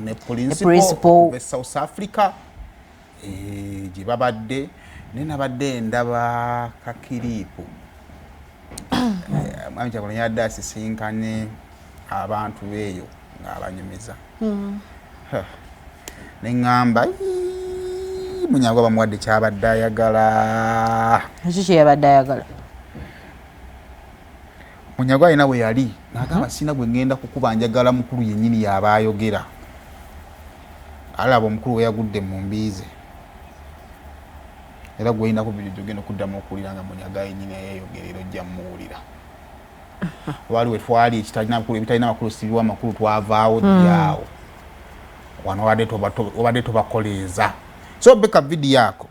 ne principal be South Africa jibabadde nenabadde ndaba kakiripo mwami Kyagulanyi yadde asisinkanye abantu beeyo ng'abanyumiza neŋŋamba Munyagwa bamuwadde kyabadde ayagala. Ekyo kye yabadde ayagala? Munyagwa alina bwe yali n'agamba sina gwe ngenda kukuba njagala mukulu yennyini yaba ayogera. Alaba omukulu we yagudde mu mbiize. Era gwe yinako bijjo genda okuddamu okuwulira nga Munyagwa yennyini yeeyogerera ojja muwulira. Wali we twali ekitalina makulu ebitalina makulu sibiwa makulu twavaawo ddyawo. Wano obadde tobakoleeza. So beka video yako.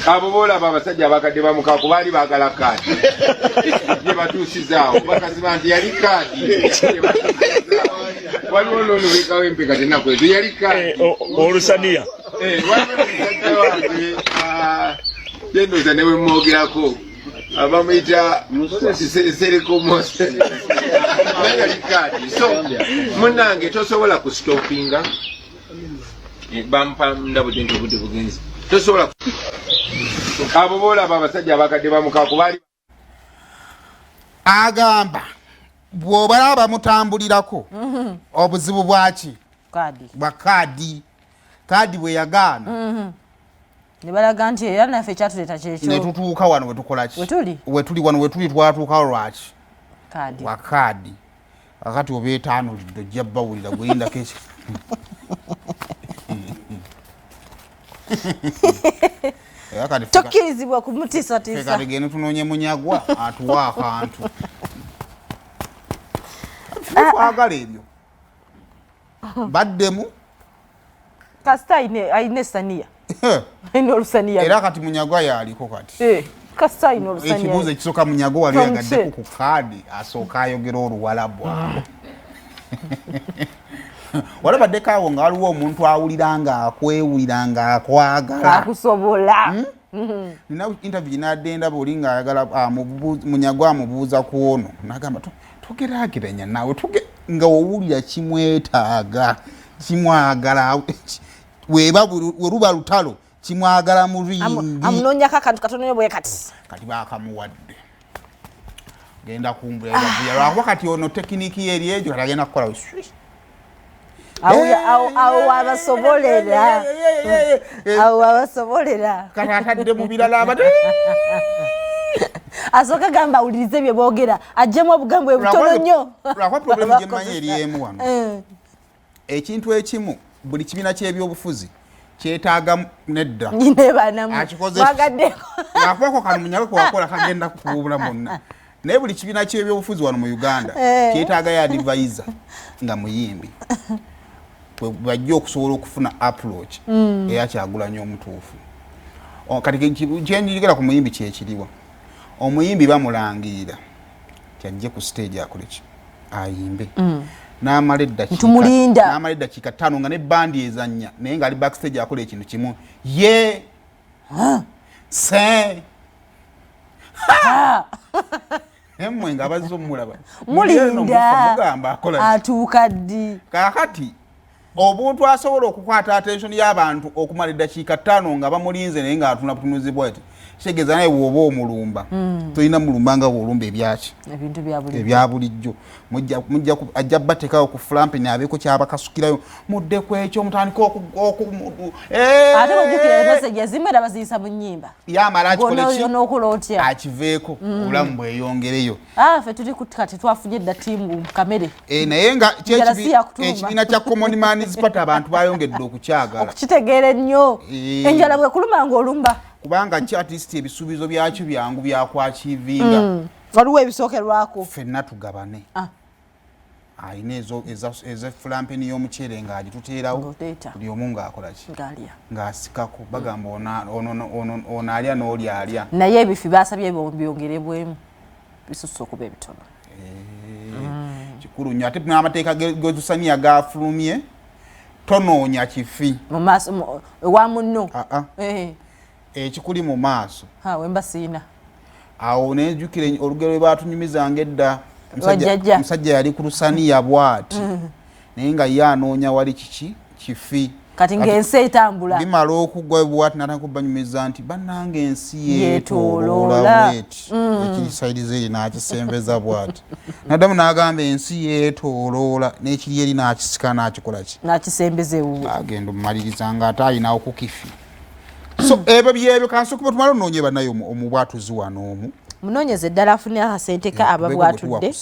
Abo bola abasajja abakadde ba Mukaaku baali baagala kkaadi. Ye batuusizaawo bakaziba nti yali kkaadi. Waliwo n'olubekawo empeka tennaku ezo yali kkaadi. Olusaniya. Waliwo omusajja wange yendooza ne bwe mwogerako abamuyita sereko mose yali kkaadi. So munnange tosobola kusitopinga bampa ndabudde nti obudde bugenzi. Tosobola abo bola abasajja abakadde ba Mukaaku baali agamba bw'obalaba bamutambulirako obuzibu bwaki bwa Kkaadi. Kkaadi bwe yagaana ne balaga nti era naffe kyatuleeta kyekyo ne tutuuka wano we tukola ki wetuli wano wetuli twatuukawo lwaki wa Kkaadi. Kakati oba etaanulidde ojja bawulira gweyindako eki tokkirizibwa kumutiisatiisa kati genda tunoonye Munyagwa atuwa akantu twagala ebyo baddemu kasita ayina essaniya ayina olusaniya era kati Munyagwa yaliko kati kasita ayina olusaniya. Ekibuuzo ekisooka Munyagwa wali yagaddeku ku Kkaadi asooka ayogera Oluwalabu. Walabaddeko awo nga waliwo omuntu awulira nga akwewulira nga akwagala akusobola. Nina interview n'adde buli ng'ayagala Munyagwa amubuuza ku ono n'agamba togeraageranya naawe nga owulira kimwetaaga kimwagala weeba weruba lutalo kimwagala mu ringi amunoonyako akantu katono bwe kati baakamuwadde genda kumbula lwakuba kati ono tekiniki ye eri egyo kati agenda kukola awo abasobolera kati atadde mu birala abadde asooka gamba awulirize bye boogera ajjemu obugambwe butono nnyo lwakuba problemu gye mmanyi eri emu wano ekintu ekimu buli kibiina ky'ebyobufuzi kyetaaga nedda akikozewagadeko kano Munyagwa kwewakola kagenda kukubuula mwonna naye buli kibiina ky'ebyobufuzi wano mu Uganda kyetaaga ya advisor nga muyimbi bajja okusobola okufuna approach eya Kyagulanyi omutuufu. Kati kyenjigera ku muyimbi kyekiriwa omuyimbi bamulangirira kyajje ku stage akole ki ayimbe n'amala eddakiika 5 nga ne bandi ezannya naye ng'ali backstage akola ekintu kimu ye se emmwe nga bazze omulaba mulinda atuuka ddi kaakati obuntu asobola okukwata attention y'abantu okumala eddakiika 5 nga bamulinze naye ng'atuna butunuzibwa ati kitegeeza naye bw'oba omulumba tolina mulumba nga bw'olumba ebyaki ebya bulijjo ajja bateekawo ku flampin abeeko kyabakasukirayo mudde ku ekyo mutandika ate bojjukira emesegi ezimu era baziyisa mu nnyimba yamala n'okola otya akiveeko obulamu bweyongereyo ffe tuli kati twafunye edda ttiimu kamere naye nga ekibiina kya common man's party abantu bayongedde okukyagala okukitegeera ennyo enjala bwe kuluma ng'olumba kubanga at ebisuubizo byakyo byangu byakwakivinga waliwo ebisookerwako ffenna tugabane ayina ezo fulampeni y'omuceere ng'agituteerawo buli omu ng'akolaki ng'asikako bagamba ono alya n'oli alya naye ebifi baasabye byongerebwemu bisusse okuba ebitono kikulu nnyo ate n'amateeka getusaniya gafulumye tonoonya kifi mu maaso ewa munno ekikuli mu maaso wemba siina awo nejjukire olugero lwe baatunyumizanga edda Musajja yali ku lusaniya bw'ati naye nga ye anoonya wali kifi kati ng'ensi etambula bimala okugwa bw'ati natandika okubanyumiza nti bannange ensi yeetooloola bweti ekiri sayidi ze eri n'akisembeza bw'ati naddamu n'agamba ensi yeetooloola n'ekiri eri n'akisika n'akikola ki n'akisembeza ewuwe agenda omumaliriza nga ate alinawo ku kifi so ebyo byebyo kansooka tumale onoonye bannayo omubwatuzi wano omu munoonyeze ddala afune akasente ka ababwatudde